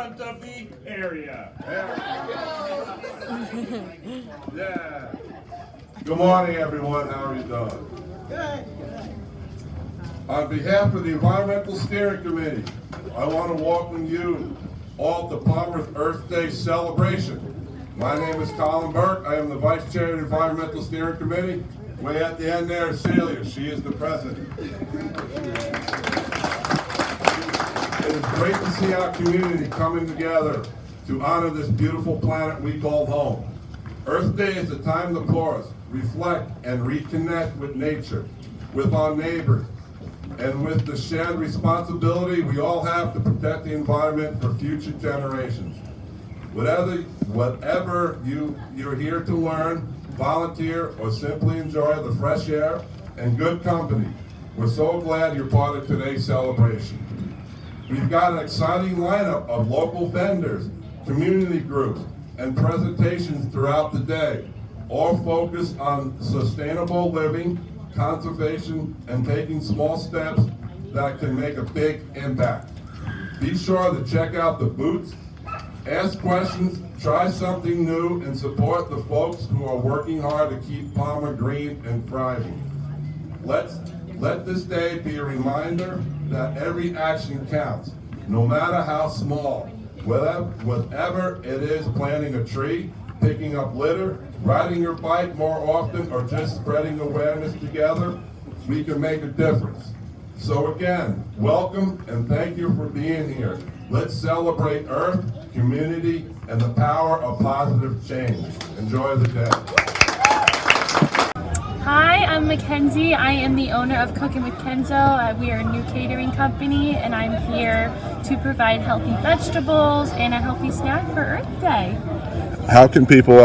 front of the area. Yeah. Good morning, everyone. How are you doing? Good. On behalf of the Environmental Steering Committee, I want to welcome you all to Palmer's Earth Day celebration. My name is Colin Burke. I am the Vice Chair of the Environmental Steering Committee. Way at the end there is Celia. She is the President. It is great to see our community coming together to honor this beautiful planet we call home. Earth Day is a time to pause, reflect, and reconnect with nature, with our neighbors, and with the shared responsibility we all have to protect the environment for future generations. Whatever you're here to learn, volunteer, or simply enjoy the fresh air and good company, we're so glad you're part of today's celebration. We've got an exciting lineup of local vendors, community groups, and presentations throughout the day, all focused on sustainable living, conservation, and taking small steps that can make a big impact. Be sure to check out the booths, ask questions, try something new, and support the folks who are working hard to keep Palmer green and thriving. Let this day be a reminder that every action counts, no matter how small. Whatever it is, planting a tree, picking up litter, riding your bike more often, or just spreading awareness together, we can make a difference. So again, welcome and thank you for being here. Let's celebrate Earth, community, and the power of positive change. Enjoy the day. Hi, I'm Mackenzie. I am the owner of Cooking with Kenzo. We are a new catering company, and I'm here to provide healthy vegetables and a healthy snack for Earth Day. How can people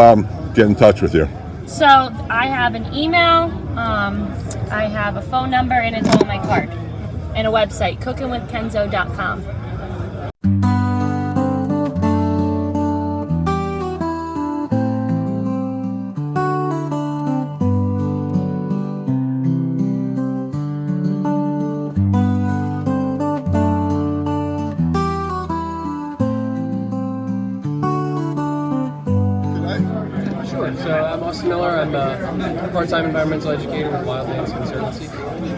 get in touch with you? So I have an email, I have a phone number, and it's on my card, and a website, cookingwithkenzo.com. Sure. So I'm Austin Miller. I'm a part-time environmental educator with Wildlands Conservancy.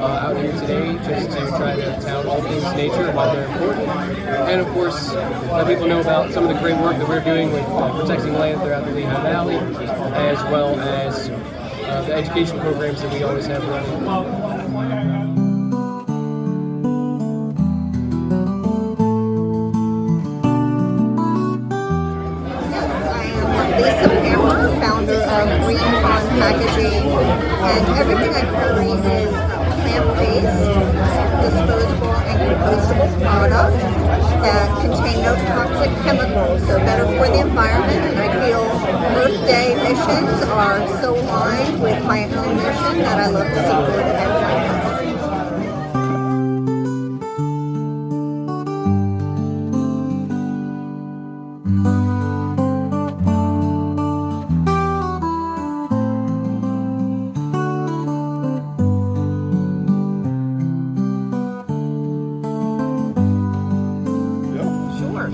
Out here today just to try to tout all things nature and why they're important. And of course, let people know about some of the great work that we're doing with protecting land throughout the Lehigh Valley, as well as the education programs that we always have running. Lisa Pammer, founder of Green Pond Packaging, and everything I carry is plant-based, disposable, and compostable products that contain no toxic chemicals, so better for the environment. And I feel Earth Day missions are so aligned with my own mission that I love to support events like this.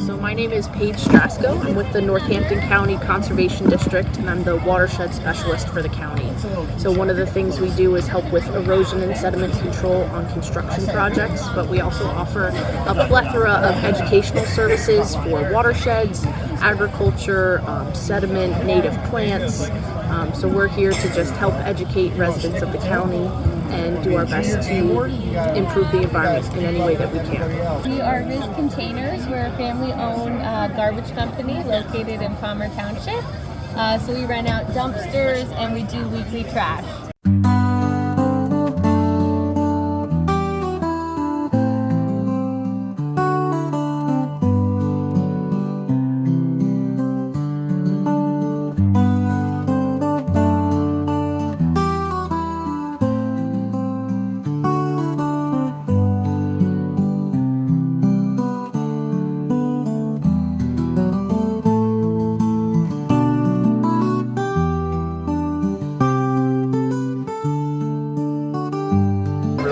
So my name is Paige Strasco. I'm with the Northampton County Conservation District, and I'm the watershed specialist for the county. So one of the things we do is help with erosion and sediment control on construction projects, but we also offer a plethora of educational services for watersheds, agriculture, sediment, native plants. So we're here to just help educate residents of the county and do our best to improve the environment in any way that we can. We are Riz Containers. We're a family-owned garbage company located in Palmer Township. So we rent out dumpsters and we do weekly trash.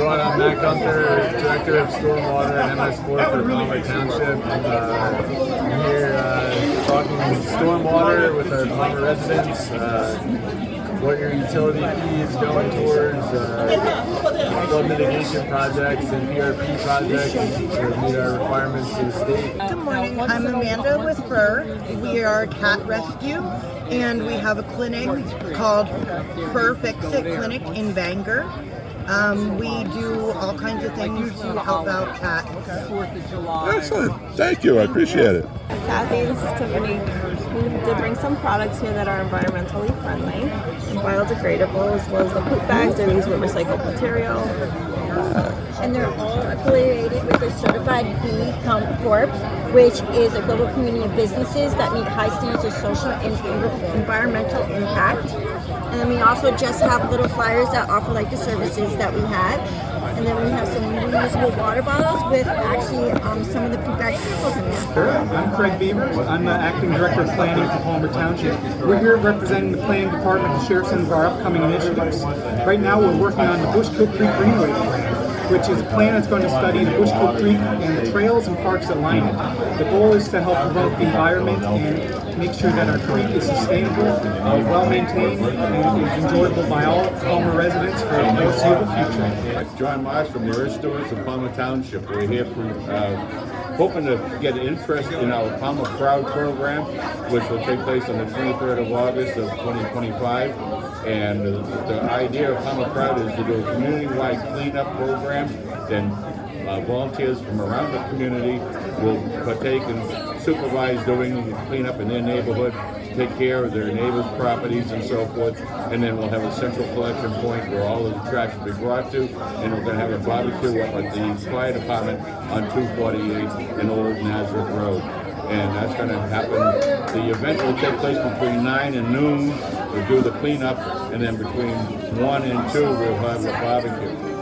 everyone. I'm Matt Gunther, Director of Stormwater and MS4 for Palmer Township. I'm here talking stormwater with our Palmer residents, what your utility fee is going towards, flood mitigation projects and PRP projects to meet our requirements to the state. Good morning, I'm Amanda with Fur. We are cat rescue and we have a clinic called Fur Fix It Clinic in Bangor. We do all kinds of things to help out cats. Excellent. Thank you. I appreciate it. Kathy, this is Tiffany. We did bring some products here that are environmentally friendly and biodegradable, as well as the poop bags. They're used with recycled material. And they're all affiliated with the Certified Bee Corp, which is a global community of businesses that meet high standards of social and environmental impact. And then we also just have little flyers that offer like the services that we have. And then we have some reusable water bottles with actually some of the poop bag samples in there. I'm Craig Beaver. I'm the Acting Director of Planning for Palmer Township. We're here representing the Planning Department to share some of our upcoming initiatives. Right now we're working on the Bushkill Creek Greenway Plan, which is a plan that's going to study the Bushkill Creek and the trails and parks that line it. The goal is to help promote the environment and make sure that our creek is sustainable, well-maintained, and enjoyable by all Palmer residents for the foreseeable future. John Marsh from the Earth Stewards of Palmer Township. We're here hoping to get interest in our Palmer Proud program, which will take place on the 23rd of August of 2025. And the idea of Palmer Proud is to do a community-wide cleanup program. Then volunteers from around the community will partake and supervise doing the cleanup in their neighborhood, take care of their neighbors' properties and so forth, and then we'll have a central collection point where all of the trash will be brought to, and we're going to have a barbecue up at the fire department on 248 in Old Nazareth Road. And that's going to happen. The event will take place between 9 and noon. We'll do the cleanup, and then between 1 and 2 we'll have the barbecue.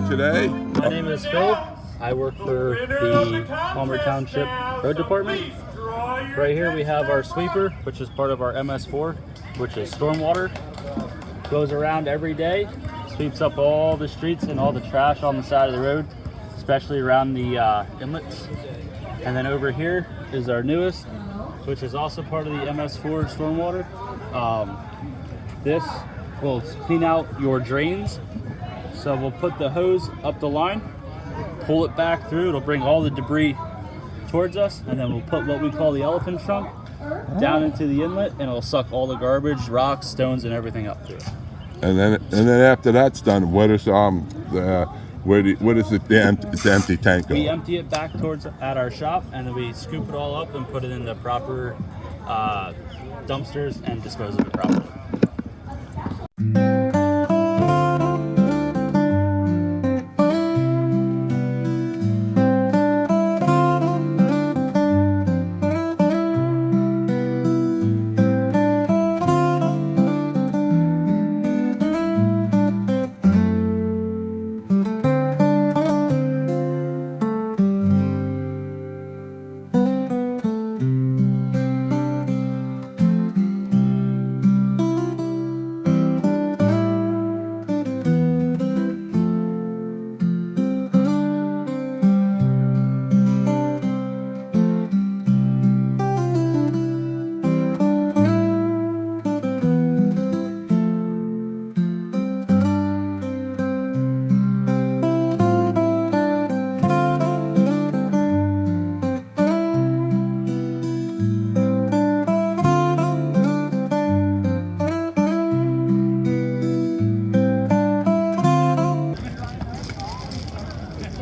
Today? My name is Phil. I work for the Palmer Township Road Department. Right here we have our sweeper, which is part of our MS4, which is stormwater. Goes around every day, sweeps up all the streets and all the trash on the side of the road, especially around the inlets. And then over here is our newest, which is also part of the MS4 stormwater. This will clean out your drains. So we'll put the hose up the line, pull it back through, it'll bring all the debris towards us, and then we'll put what we call the elephant trunk down into the inlet, and it'll suck all the garbage, rocks, stones, and everything up through. And then after that's done, what is the empty tank? We empty it back towards at our shop, and then we scoop it all up and put it in the proper dumpsters and dispose of it properly.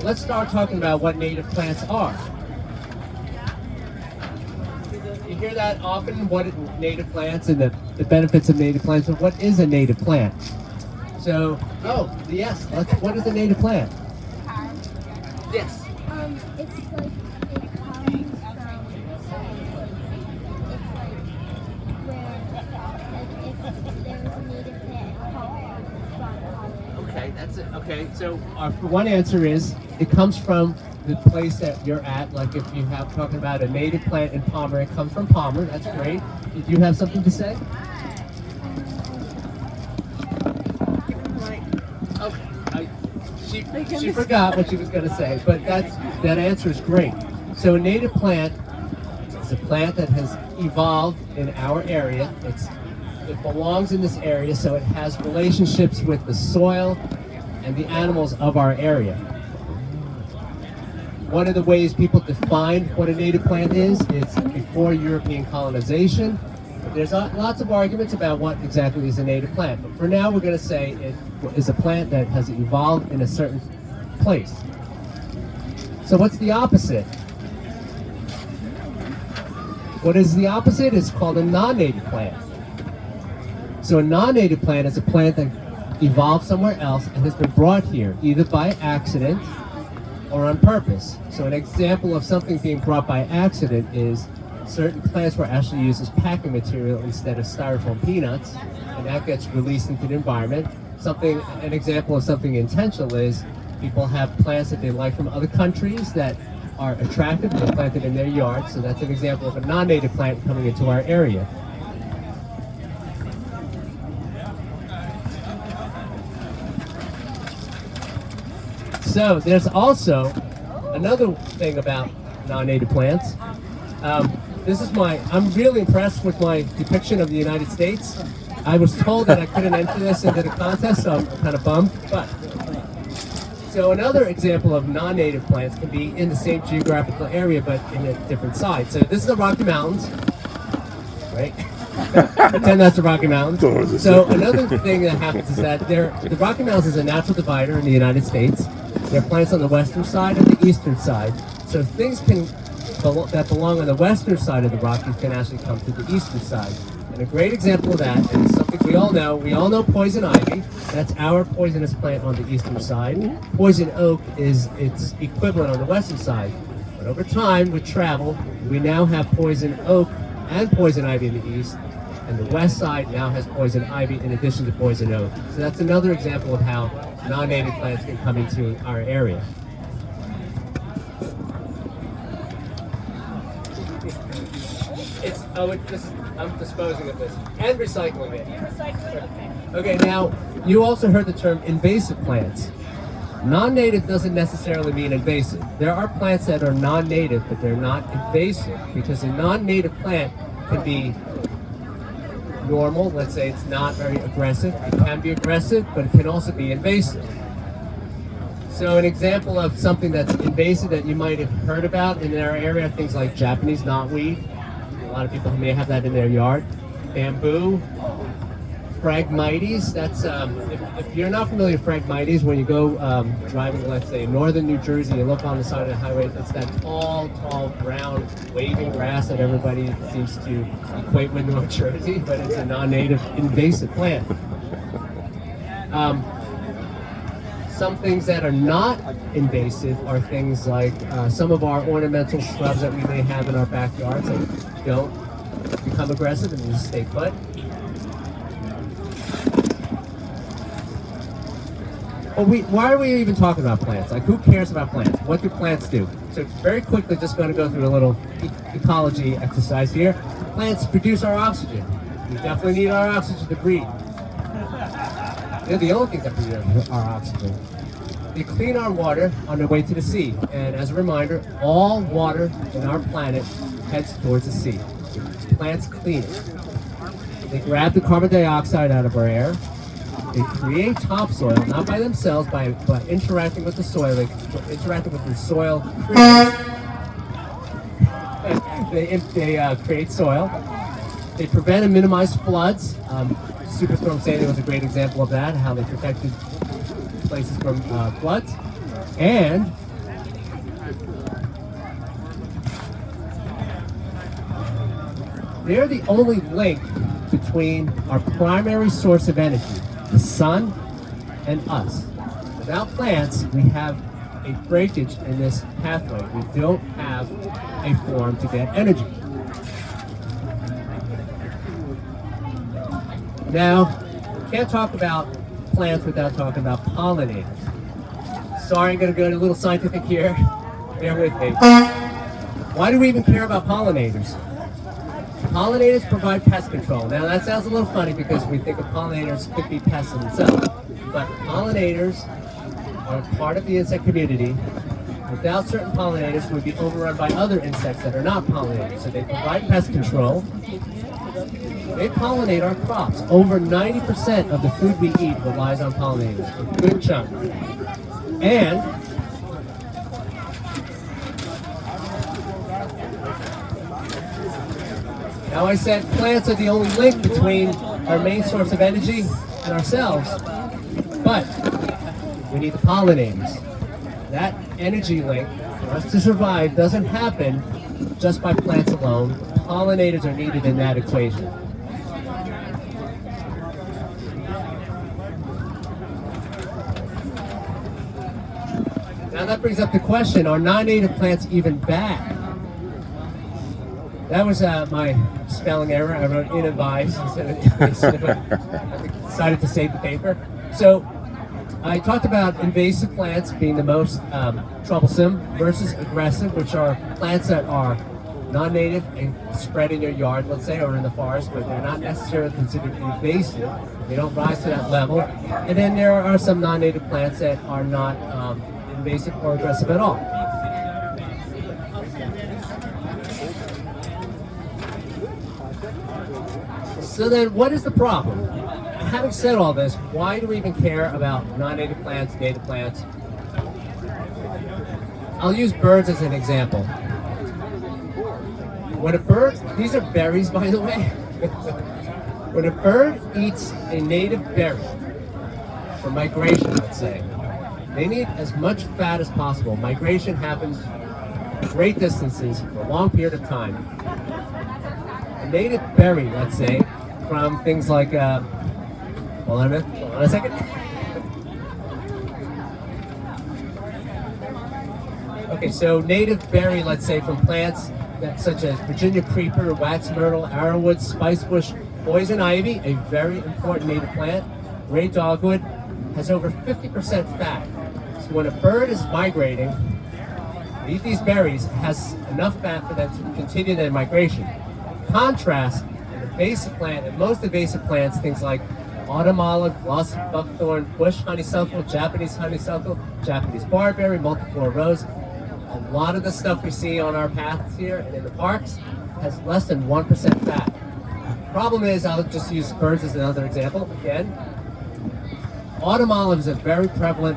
Let's start talking about what native plants are. You hear that often, what native plants and the benefits of native plants, but what is a native plant? So, yes, what is a native plant? It's like it comes from Okay, so one answer is it comes from the place that you're at. Like if you have talking about a native plant in Palmer, it comes from Palmer. That's great. Did you have something to say? Okay, she forgot what she was going to say, but that answer is great. So a native plant is a plant that has evolved in our area. It belongs in this area, so it has relationships with the soil and the animals of our area. One of the ways people define what a native plant is before European colonization. There's lots of arguments about what exactly is a native plant, but for now we're going to say it is a plant that has evolved in a certain place. So what's the opposite? What is the opposite? It's called a non-native plant. So a non-native plant is a plant that evolved somewhere else and has been brought here, either by accident or on purpose. So an example of something being brought by accident is certain plants were actually used as packing material instead of styrofoam peanuts, and that gets released into the environment. An example of something intentional is people have plants that they like from other countries that are attractive and planted in their yard. So that's an example of a non-native plant coming into our area. So there's also another thing about non-native plants. I'm really impressed with my depiction of the United States. I was told that I couldn't enter this into the contest, so I'm kind of bummed. So another example of non-native plants can be in the same geographical area, but in a different side. So this is the Rocky Mountains, right? Pretend that's the Rocky Mountains. So another thing that happens is that the Rocky Mountains is a natural divider in the United States. There are plants on the western side and the eastern side. So things that belong on the western side of the Rockies can actually come to the eastern side. And a great example of that is something we all know poison ivy. That's our poisonous plant on the eastern side. Poison oak is its equivalent on the western side. But over time, with travel, we now have poison oak and poison ivy in the east, and the west side now has poison ivy in addition to poison oak. So that's another example of how non-native plants can come into our area. I'm disposing of this and recycling it. Okay, now you also heard the term invasive plants. Non-native doesn't necessarily mean invasive. There are plants that are non-native, but they're not invasive, because a non-native plant can be normal. Let's say it's not very aggressive. It can be aggressive, but it can also be invasive. So an example of something that's invasive that you might have heard about in our area, things like Japanese knotweed. A lot of people may have that in their yard. Bamboo, Phragmites. That's if you're not familiar with Phragmites, when you go driving, let's say, in northern New Jersey, you look on the side of the highway, it's that tall, brown, waving grass that everybody seems to equate with North Jersey, but it's a non-native invasive plant. Some things that are not invasive are things like some of our ornamental shrubs that we may have in our backyards that don't become aggressive and just stay put. Well, why are we even talking about plants? Like, who cares about plants? What do plants do? So very quickly, just going to go through a little ecology exercise here. Plants produce our oxygen. We definitely need our oxygen to breathe. They're the only things that produce our oxygen. They clean our water on their way to the sea. And as a reminder, all water in our planet heads towards the sea. Plants clean it. They grab the carbon dioxide out of our air. They create topsoil, not by themselves, by interacting with the soil. They interacting with the soil. They create soil. They prevent and minimize floods. Superstorm Sandy was a great example of that, how they protected places from floods. And they're the only link between our primary source of energy, the sun, and us. Without plants, we have a breakage in this pathway. We don't have a form to get energy. Now, can't talk about plants without talking about pollinators. Sorry, I'm going to go a little scientific here. Bear with me. Why do we even care about pollinators? Pollinators provide pest control. Now that sounds a little funny because we think of pollinators could be pests in themselves. But pollinators are part of the insect community. Without certain pollinators, we'd be overrun by other insects that are not pollinators. So they provide pest control. They pollinate our crops. Over 90% of the food we eat relies on pollinators. A good chunk. And now I said plants are the only link between our main source of energy and ourselves, but we need the pollinators. That energy link for us to survive doesn't happen just by plants alone. Pollinators are needed in that equation. Now that brings up the question, are non-native plants even bad? That was my spelling error. I wrote inadvised instead of I decided to save the paper. So I talked about invasive plants being the most troublesome versus aggressive, which are plants that are non-native and spread in your yard, let's say, or in the forest, but they're not necessarily considered invasive. They don't rise to that level. And then there are some non-native plants that are not invasive or aggressive at all. So then what is the problem? Having said all this, why do we even care about non-native plants, native plants? I'll use birds as an example. When a bird, these are berries by the way. When a bird eats a native berry for migration, let's say, they need as much fat as possible. Migration happens great distances for a long period of time. A native berry, let's say, from things like, hold on a second. Okay, so native berry, let's say, from plants such as Virginia creeper, wax myrtle, arrowwood, spicebush, poison ivy, a very important native plant, gray dogwood, has over 50% fat. So when a bird is migrating, they eat these berries, it has enough fat for them to continue their migration. Contrast an invasive plant, and most invasive plants, things like autumn olive, glossy buckthorn, bush honeysuckle, Japanese barberry, multiflora rose. A lot of the stuff we see on our paths here and in the parks has less than 1% fat. Problem is, I'll just use birds as another example again. Autumn olive is a very prevalent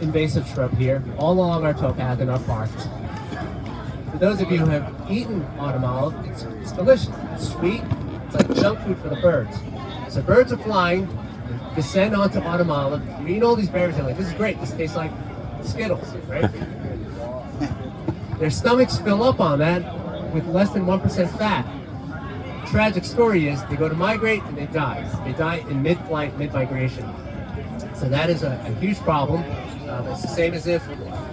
invasive shrub here, all along our towpath in our parks. For those of you who have eaten autumn olive, it's delicious. It's sweet. It's like junk food for the birds. So birds are flying, descend onto autumn olive. You eat all these berries, they're like, this is great. This tastes like Skittles, right? Their stomachs fill up on that with less than 1% fat. The tragic story is they go to migrate and they die. They die in mid-flight, mid-migration. So that is a huge problem. It's the same as if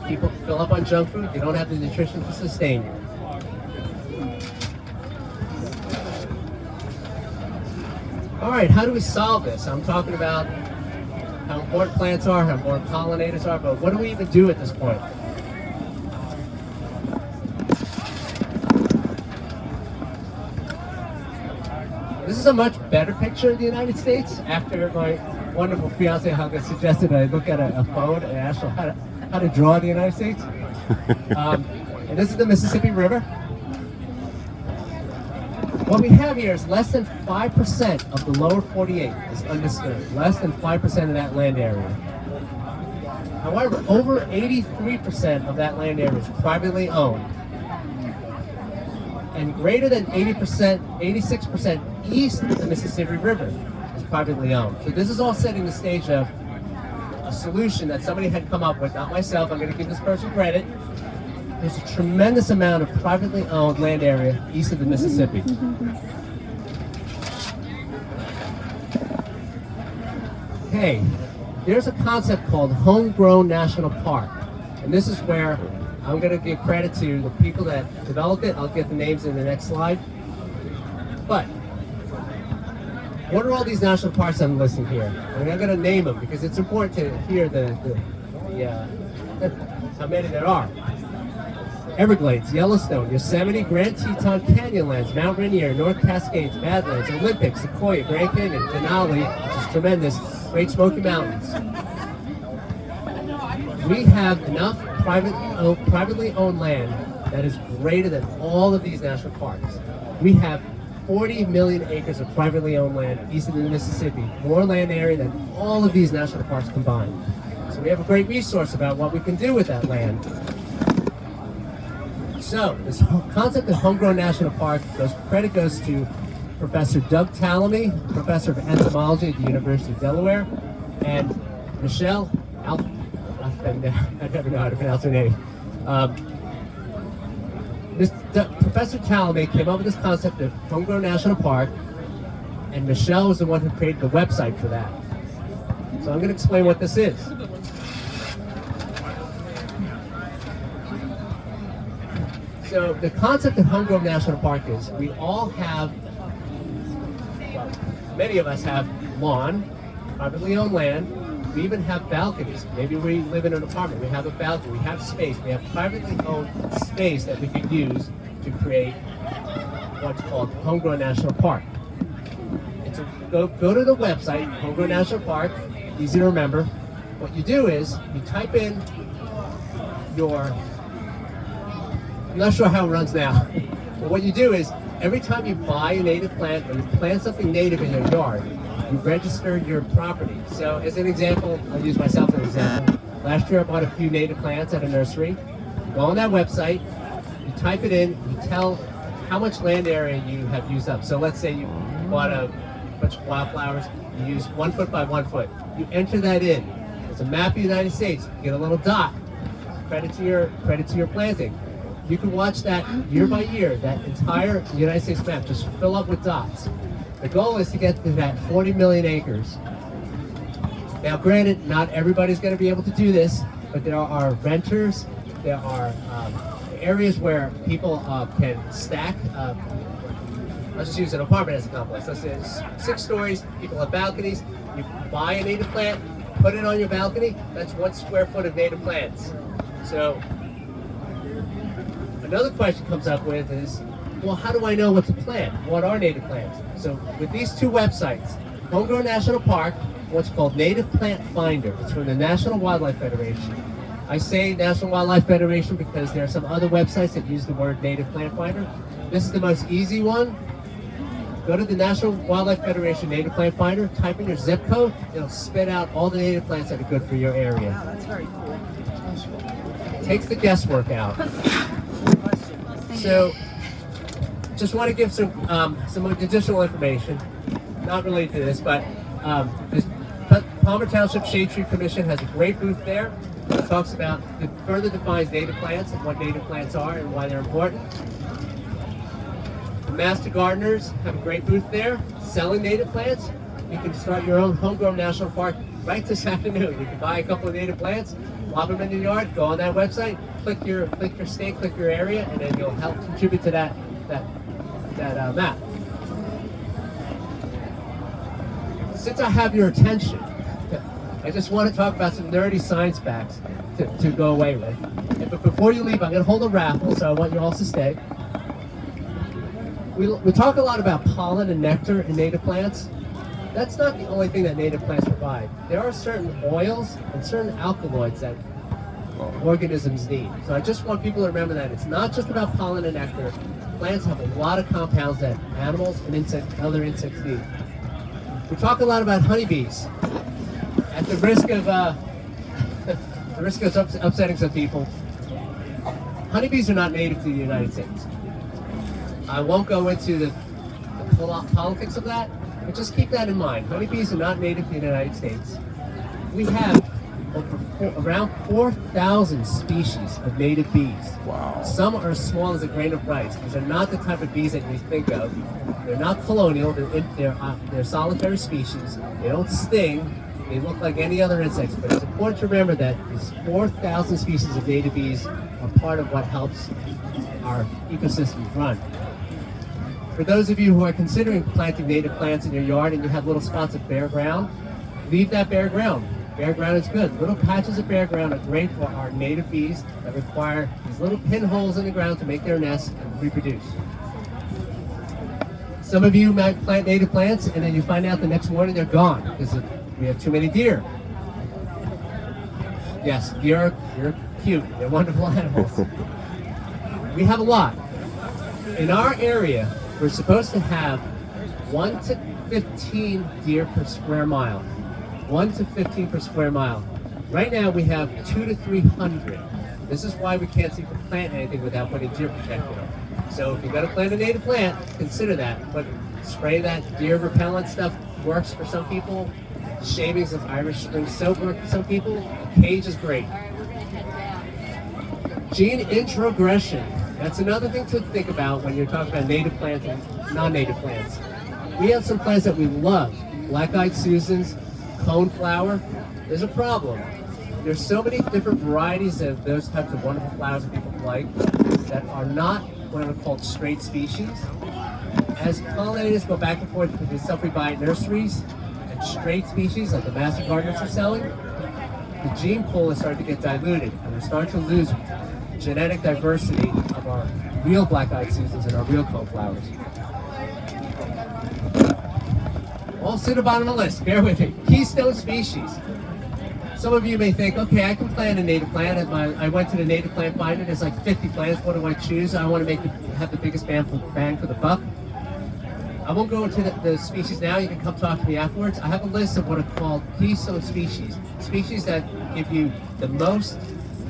people fill up on junk food, they don't have the nutrition to sustain it. All right, how do we solve this? I'm talking about how important plants are, how important pollinators are, but what do we even do at this point? This is a much better picture of the United States after my wonderful fiance Helga suggested I look at a phone and ask her how to draw the United States. And this is the Mississippi River. What we have here is less than 5% of the lower 48 is undisturbed. Less than 5% of that land area. However, over 83% of that land area is privately owned. And greater than 80%, 86% east of the Mississippi River is privately owned. So this is all setting the stage of a solution that somebody had come up with, not myself, I'm going to give this person credit. There's a tremendous amount of privately owned land area east of the Mississippi. Okay, there's a concept called Homegrown National Park. And this is where I'm going to give credit to the people that developed it. I'll get the names in the next slide. But what are all these national parks I'm listing here? And I'm going to name them because it's important to hear the how many there are. Everglades, Yellowstone, Yosemite, Grand Teton, Canyonlands, Mount Rainier, North Cascades, Badlands, Olympic, Sequoia, Grand Canyon, Denali, which is tremendous, Great Smoky Mountains. We have enough privately owned land that is greater than all of these national parks. We have 40 million acres of privately owned land east of the Mississippi, more land area than all of these national parks combined. So we have a great resource about what we can do with that land. So this whole concept of homegrown national park, credit goes to Professor Doug Tallamy, professor of entomology at the University of Delaware, and Michelle, I never know how to pronounce her name. Professor Tallamy came up with this concept of homegrown national park, and Michelle was the one who created the website for that. So I'm going to explain what this is. So the concept of homegrown national park is we all have, well, many of us have lawn, privately owned land. We even have balconies. Maybe we live in an apartment. We have a balcony. We have space. We have privately owned space that we can use to create what's called Homegrown National Park. It's go to the website, Homegrown National Park. Easy to remember. What you do is you type in your, I'm not sure how it runs now, but what you do is every time you buy a native plant or you plant something native in your yard, you register your property. So as an example, I'll use myself as an example. Last year I bought a few native plants at a nursery. Go on that website, you type it in, you tell how much land area you have used up. So let's say you bought a bunch of wildflowers, you use 1 foot by 1 foot. You enter that in. It's a map of the United States. You get a little dot. Credit to your planting. You can watch that year by year, that entire United States map just fill up with dots. The goal is to get to that 40 million acres. Now granted, not everybody's going to be able to do this, but there are renters, there are areas where people can stack, let's just use an apartment as a complex. Let's say it's 6 stories, people have balconies, you buy a native plant, put it on your balcony, that's 1 square foot of native plants. So another question comes up with is, well, how do I know what to plant? What are native plants? So with these 2 websites, Homegrown National Park, what's called Native Plant Finder. It's from the National Wildlife Federation. I say National Wildlife Federation because there are some other websites that use the word Native Plant Finder. This is the most easy one. Go to the National Wildlife Federation Native Plant Finder, type in your zip code, it'll spit out all the native plants that are good for your area. Wow, that's very cool. Takes the guesswork out. So, just want to give some additional information, not related to this, but the Palmer Township Shade Tree Commission has a great booth there. It talks about, it further defines native plants and what native plants are and why they're important. The Master Gardeners have a great booth there, selling native plants. You can start your own homegrown national park right this afternoon. You can buy a couple of native plants, plop them in your yard, go on that website, click your state, click your area, and then you'll help contribute to that map. Since I have your attention, I just want to talk about some nerdy science facts to go away with. But before you leave, I'm going to hold a raffle, so I want you all to stay. We talk a lot about pollen and nectar in native plants. That's not the only thing that native plants provide. There are certain oils and certain alkaloids that organisms need. So I just want people to remember that it's not just about pollen and nectar. Plants have a lot of compounds that animals and other insects need. We talk a lot about honeybees. At the risk of upsetting some people, honeybees are not native to the United States. I won't go into the politics of that, but just keep that in mind. Honeybees are not native to the United States. We have around 4,000 species of native bees. Wow. Some are as small as a grain of rice. These are not the type of bees that you think of. They're not colonial. They're solitary species. They don't sting. They look like any other insects. But it's important to remember that these 4,000 species of native bees are part of what helps our ecosystems run. For those of you who are considering planting native plants in your yard and you have little spots of bare ground, leave that bare ground. Bare ground is good. Little patches of bare ground are great for our native bees that require these little pinholes in the ground to make their nests and reproduce. Some of you might plant native plants and then you find out the next morning they're gone because we have too many deer. Yes, deer are cute. They're wonderful animals. We have a lot. In our area, we're supposed to have 1 to 15 deer per square mile. 1 to 15 per square mile. Right now we have 200 to 300. This is why we can't seem to plant anything without putting deer protectant on. So if you're gonna plant a native plant, consider that. But spray that deer repellent stuff works for some people. Shavings of Irish Spring soap work for some people. A cage is great. Gene introgression. That's another thing to think about when you're talking about native plants and non-native plants. We have some plants that we love. Black-eyed Susans, coneflower. There's a problem. There's so many different varieties of those types of wonderful flowers that people like that are not what are called straight species. As pollinators go back and forth with the stuff we buy at nurseries and straight species like the master gardeners are selling, the gene pool is starting to get diluted and we're starting to lose genetic diversity of our real black-eyed Susans and our real coneflowers. Also at the bottom of the list, bear with me, keystone species. Some of you may think, okay, I can plant a native plant. I went to the native plant finder, there's like 50 plants, what do I choose? I want to have the biggest bang for the buck. I won't go into the species now, you can come talk to me afterwards. I have a list of what are called keystone species. Species that give you the most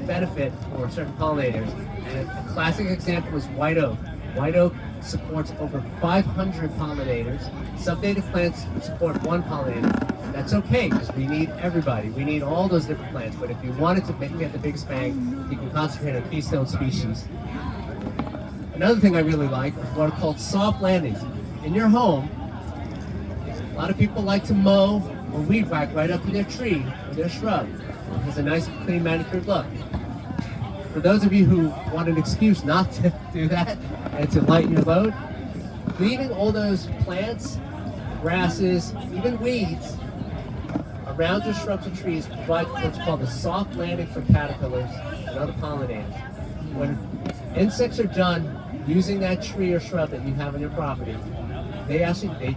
benefit for certain pollinators. And a classic example is white oak. White oak supports over 500 pollinators. Some native plants support 1 pollinator. That's okay, because we need everybody. We need all those different plants. But if you wanted to get the biggest bang, you can concentrate on keystone species. Another thing I really like is what are called soft landings. In your home, a lot of people like to mow or weed whack right up to their tree or their shrub. It has a nice, clean, manicured look. For those of you who want an excuse not to do that and to lighten your load, leaving all those plants, grasses, even weeds around your shrubs and trees provides what's called a soft landing for caterpillars and other pollinators. When insects are done using that tree or shrub that you have on your property, they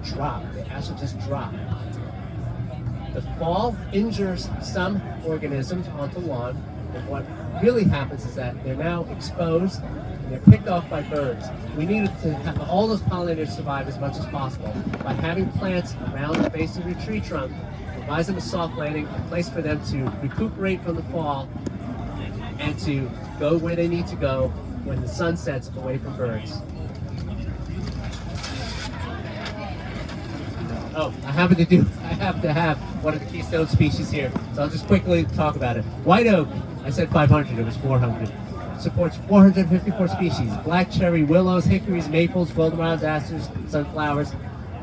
drop. They actually just drop. The fall injures some organisms onto lawn, and what really happens is that they're now exposed and they're picked off by birds. We need to have all those pollinators survive as much as possible. By having plants around the base of your tree trunk, provides them a soft landing, a place for them to recuperate from the fall and to go where they need to go when the sun sets away from birds. Oh, I happen to have one of the keystone species here, so I'll just quickly talk about it. White oak, I said 500, it was 400. Supports 454 species. Black cherry, willows, hickories, maples, goldenrods, asters, sunflowers.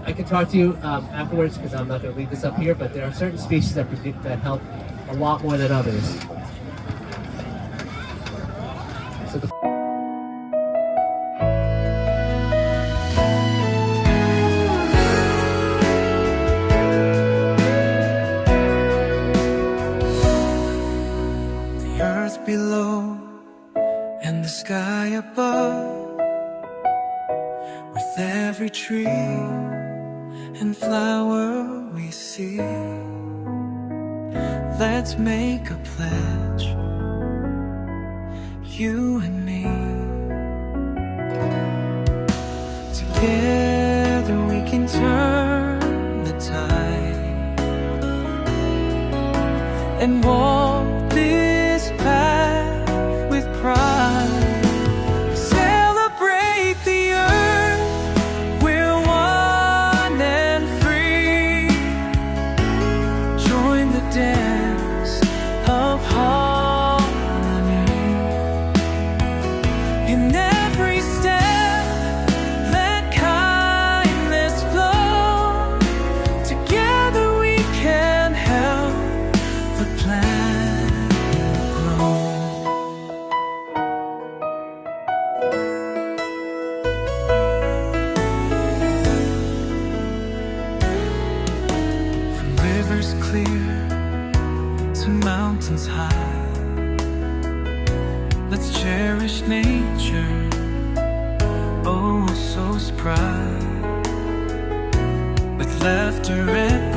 I can talk to you afterwards because I'm not going to leave this up here, but there are certain species that help a lot more than others. So the earth below and the sky above, with every tree and flower we see, let's make a pledge, you and me. Together we can turn the tide and walk this path with pride. Celebrate the earth, we're one and free. Join the dance of harmony. In every step, let kindness flow. Together we can help the planet. mountains high. Let's cherish nature, oh so spry, with laughter and